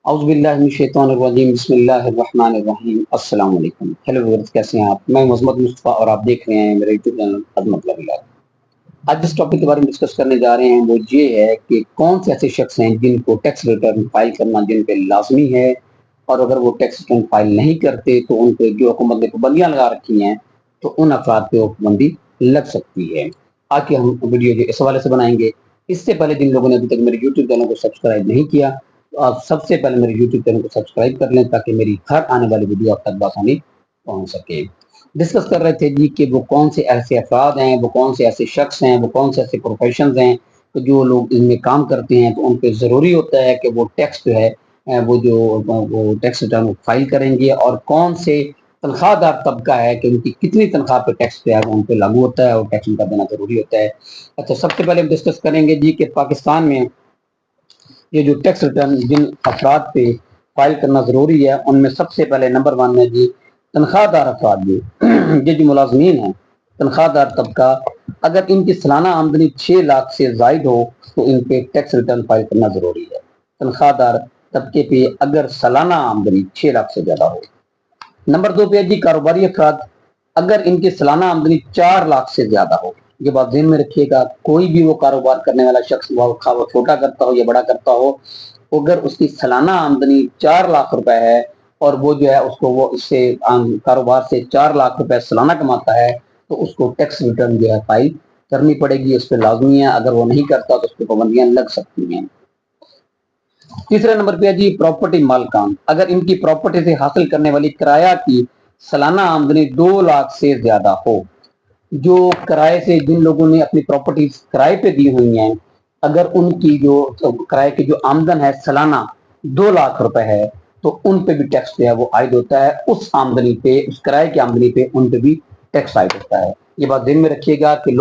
اعوذ باللہ من الشیطان الرجیم بسم اللہ الرحمن الرحیم السلام علیکم. ہیلو ویورز، کیسے ہیں آپ؟ میں عظمت مصطفیٰ اور آپ دیکھ رہے ہیں میرے یوٹیوب چینل عظمت لبیلا. آج جس ٹاپک کے بارے میں ڈسکس کرنے جا رہے ہیں وہ یہ ہے کہ کون سے ایسے شخص ہیں جن کو ٹیکس ریٹرن فائل کرنا جن پہ لازمی ہے، اور اگر وہ ٹیکس ریٹرن فائل نہیں کرتے تو ان پہ جو حکومت نے پابندیاں لگا رکھی ہیں تو ان افراد پہ وہ پابندی لگ سکتی ہے. آج کی ہم ویڈیو جو اس حوالے سے بنائیں گے. اس سے پہلے جن لوگوں نے ابھی تک میرے یوٹیوب چینل کو سبسکرائب نہیں کیا تو آپ سب سے پہلے میرے یوٹیوب چینل کو سبسکرائب کر لیں تاکہ میری ہر آنے والی ویڈیو آپ تک بآسانی پہنچ سکے. ڈسکس کر رہے تھے جی کہ وہ کون سے ایسے افراد ہیں، وہ کون سے ایسے شخص ہیں، وہ کون سے ایسے پروفیشنز ہیں کہ جو لوگ ان میں کام کرتے ہیں تو ان پہ ضروری ہوتا ہے کہ وہ ٹیکس جو ہے وہ ٹیکس ریٹرن فائل کریں گے، اور کون سے تنخواہ دار طبقہ ہے کہ ان کی کتنی تنخواہ پہ ٹیکس جو ہے وہ ان پہ لاگو ہوتا ہے اور ٹیکس ان کا دینا ضروری ہوتا ہے. اچھا، سب سے پہلے ہم ڈسکس کریں گے جی کہ پاکستان میں یہ جو ٹیکس ریٹرن جن افراد پہ فائل کرنا ضروری ہے ان میں سب سے پہلے نمبر 1 ہے جی تنخواہ دار افراد. یہ جو ملازمین ہیں، تنخواہ دار طبقہ، اگر ان کی سالانہ آمدنی 6 لاکھ سے زائد ہو تو ان پہ ٹیکس ریٹرن فائل کرنا ضروری ہے. تنخواہ دار طبقے پہ اگر سالانہ آمدنی 6 لاکھ سے زیادہ ہو. نمبر 2 پہ جی کاروباری افراد، اگر ان کی سالانہ آمدنی 4 لاکھ سے زیادہ ہو. یہ بات ذہن میں رکھیے گا، کوئی بھی وہ کاروبار کرنے والا شخص وہ چھوٹا کرتا ہو یا بڑا کرتا ہو، اگر اس کی سالانہ آمدنی 4 لاکھ روپے ہے اور وہ جو ہے اس کو وہ اس سے کاروبار سے 4 لاکھ روپے سالانہ کماتا ہے تو اس کو ٹیکس ریٹرن جو ہے فائل کرنی پڑے گی، اس پہ لازمی ہے. اگر وہ نہیں کرتا تو اس پہ پابندیاں لگ سکتی ہیں. تیسرے نمبر پہ ہے جی پراپرٹی مالکان، اگر ان کی پراپرٹی سے حاصل کرنے والی کرایہ کی سالانہ آمدنی 2 لاکھ سے زیادہ ہو. جو کرائے سے جن لوگوں نے اپنی پراپرٹی کرائے پہ دی ہوئی ہیں، اگر ان کی جو کرائے کی جو آمدن ہے سالانہ 2 لاکھ روپے ہے تو ان پہ بھی ٹیکس جو ہے وہ عائد ہوتا ہے. اس آمدنی پہ، اس کرائے کی آمدنی پہ ان پہ بھی ٹیکس عائد ہوتا ہے. یہ بات ذہن میں رکھیے گا کہ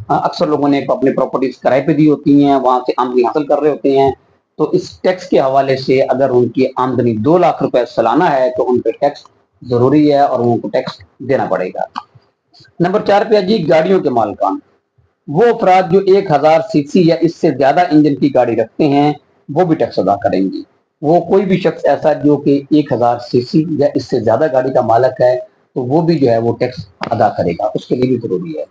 اکثر لوگوں نے اپنی پراپرٹیز کرائے پہ دی ہوتی ہیں، وہاں سے آمدنی حاصل کر رہے ہوتے ہیں، تو اس ٹیکس کے حوالے سے اگر ان کی آمدنی 2 لاکھ روپے سالانہ ہے تو ان پہ ٹیکس ضروری ہے اور ان کو ٹیکس دینا پڑے گا. نمبر 4 پہ جی گاڑیوں کے مالکان، وہ افراد جو 1000 سی سی یا اس سے زیادہ انجن کی گاڑی رکھتے ہیں وہ بھی ٹیکس ادا کریں گے. وہ کوئی بھی شخص ایسا جو کہ 1000 سی سی یا اس سے زیادہ گاڑی کا مالک ہے تو وہ بھی جو ہے وہ ٹیکس ادا کرے گا، اس کے لیے بھی ضروری ہے.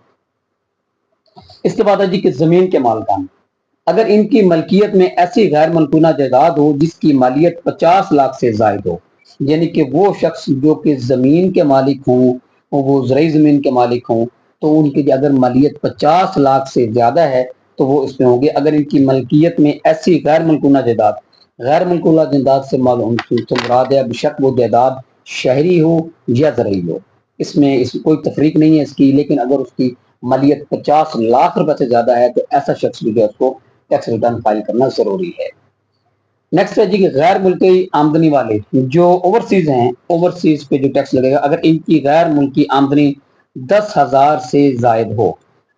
اس کے بعد ہے جی کہ زمین کے مالکان، اگر ان کی ملکیت میں ایسی غیر ملکونہ جائیداد ہو جس کی مالیت 50 لاکھ سے زائد ہو، یعنی کہ وہ شخص جو کہ زمین کے مالک ہوں، وہ زرعی زمین کے مالک ہوں، تو ان کی اگر مالیت 50 لاکھ سے زیادہ ہے تو وہ اس میں ہوں گے. اگر ان کی ملکیت میں ایسی غیر ملکونہ جائیداد سے مراد ہے بشک وہ جائیداد شہری ہو یا زرعی ہو، اس میں کوئی تفریق نہیں ہے اس کی، لیکن اگر اس کی مالیت 50 لاکھ روپے سے زیادہ ہے تو ایسا شخص بھی جو ہے اس کو ٹیکس ریٹرن فائل کرنا ضروری ہے. نیکسٹ ہے جی کہ غیر ملکی آمدنی والے جو اوورسیز ہیں، اوورسیز پہ جو ٹیکس لگے گا اگر ان کی غیر ملکی آمدنی 10,000 سے زائد ہو.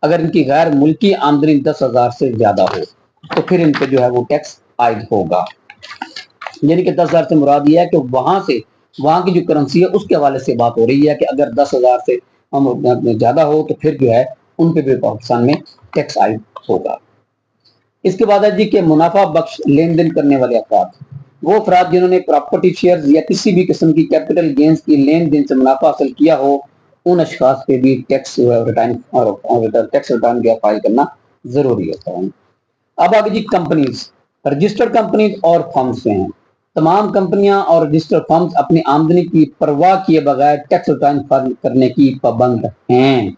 اگر ان کی غیر ملکی آمدنی 10,000 سے زیادہ ہو تو پھر ان پہ جو ہے وہ ٹیکس عائد ہوگا. یعنی کہ 10,000 سے مراد یہ ہے کہ وہاں کی جو کرنسی ہے اس کے حوالے سے بات ہو رہی ہے کہ اگر 10,000 سے زیادہ ہو تو پھر جو ہے ان پہ بھی پاکستان میں ٹیکس عائد ہوگا. اس کے بعد ہے جی کہ منافع بخش لین دین کرنے والے افراد، وہ افراد جنہوں نے پراپرٹی شیئرز یا کسی بھی قسم کی کیپٹل گینز کی لین دین سے منافع حاصل کیا ہو، ان اشخاص پہ بھی ٹیکس ریٹرن فائل کرنا ضروری ہوتا ہے. اب آگے جی کمپنیز، رجسٹرڈ کمپنیز اور فرمز ہیں. تمام کمپنیاں اور رجسٹرڈ فرمز اپنی آمدنی کی پرواہ کیے بغیر ٹیکس ریٹرن فائل کرنے کی پابند ہیں.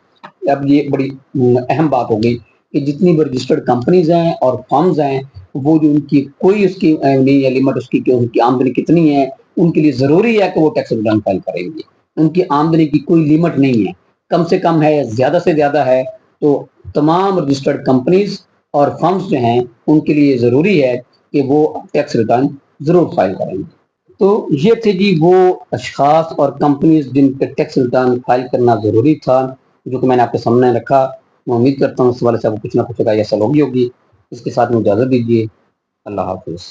اب یہ بڑی اہم بات ہوگی کہ جتنی بھی رجسٹرڈ کمپنیز ہیں اور فرمز ہیں وہ جو ان کی کوئی اس کی نہیں ہے لمٹ، اس کی کہ ان کی آمدنی کتنی ہے، ان کے لیے ضروری ہے کہ وہ ٹیکس ریٹرن فائل کریں گے. ان کی آمدنی کی کوئی لمٹ نہیں ہے، کم سے کم ہے یا زیادہ سے زیادہ ہے. تو تمام رجسٹرڈ کمپنیز اور فرمز جو ہیں ان کے لیے ضروری ہے کہ وہ ٹیکس ریٹرن ضرور فائل کریں گے. تو یہ تھے جی وہ اشخاص اور کمپنیز جن پہ ٹیکس ریٹرن فائل کرنا ضروری تھا، جو کہ میں نے آپ کے سامنے رکھا. میں امید کرتا ہوں اس والے سے آپ کو کچھ نہ کچھ یا سوال ہوگی. اس کے ساتھ میں اجازت دیجیے. اللہ حافظ.